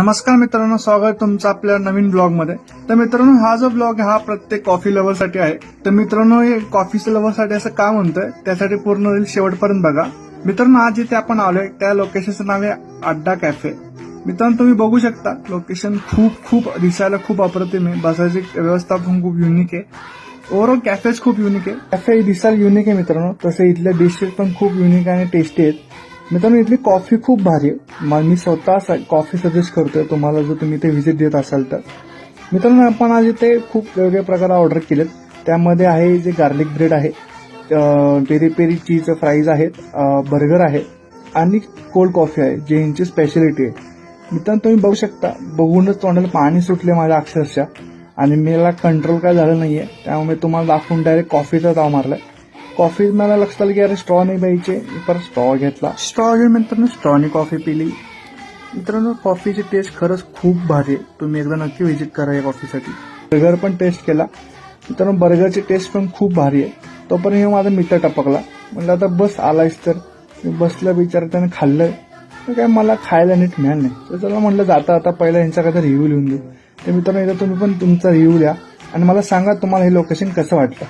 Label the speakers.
Speaker 1: नमस्कार मित्रांनो, स्वागत आहे तुमचं आपल्या नवीन ब्लॉग मध्ये। तर मित्रांनो, हा जो ब्लॉग हा प्रत्येक कॉफी लवर साठी आहे। तर मित्रांनो, हे कॉफी लवर साठी असं का म्हणतोय त्यासाठी पूर्ण रील शेवटपर्यंत बघा। मित्रांनो, आज जिथे आपण आलोय त्या लोकेशनचं नाव आहे अड्डा कॅफे। मित्रांनो, तुम्ही बघू शकता लोकेशन खूप दिसायला खूप अप्रतिम आहे। बसायची व्यवस्था पण खूप युनिक आहे। ओव्हरऑल कॅफेच खूप युनिक आहे। कॅफे दिसायला युनिक आहे मित्रांनो, तसे इथल्या डिशेस पण खूप युनिक आणि टेस्टी आहेत। मित्रांनो, इथली कॉफी खूप भारी आहे। मी स्वतः कॉफी सजेस्ट करतोय तुम्हाला, जर तुम्ही इथे व्हिजिट देत असाल तर। मित्रांनो, आपण आज इथे खूप वेगवेगळ्या प्रकार ऑर्डर केलेत। त्यामध्ये आहे जे गार्लिक ब्रेड आहे, पेरी पेरी चीज फ्राईज आहेत, बर्गर आहे आणि कोल्ड कॉफी आहे, जे यांची स्पेशालिटी आहे। मित्रांनो, तुम्ही बघू शकता, बघूनच तोंडाला पाणी सुटले माझ्या अक्षरशः, आणि मला कंट्रोल काय झालं नाहीये, त्यामुळे तुम्हाला दाखवून डायरेक्ट कॉफीचा ताव मारलाय। कॉफी मला लक्षात आलं की अरे स्ट्रॉ नाही प्यायचे, परत स्ट्रॉ घेतला। स्ट्रॉ घेऊन मित्रांनो स्ट्रॉनी कॉफी पिली। मित्रांनो, कॉफीची टेस्ट खरंच खूप भारी आहे। तुम्ही एकदा नक्की व्हिजिट करा या कॉफीसाठी। बर्गर पण टेस्ट केला मित्रांनो, बर्गरची टेस्ट पण खूप भारी आहे। तोपर्यंत हे माझा मित्र टपकला, म्हणलं आता बस आलायस तर। बसलं, बिचारा त्याने खाल्लं, तर काय मला खायला नीट मिळालं नाही। तर चला म्हणलं जाता आता पहिला यांच्याकडे रिव्ह्यू लिहून देऊ। तर मित्रांनो, एकदा तुम्ही पण तुमचा रिव्ह्यू द्या आणि मला सांगा तुम्हाला हे लोकेशन कसं वाटलं।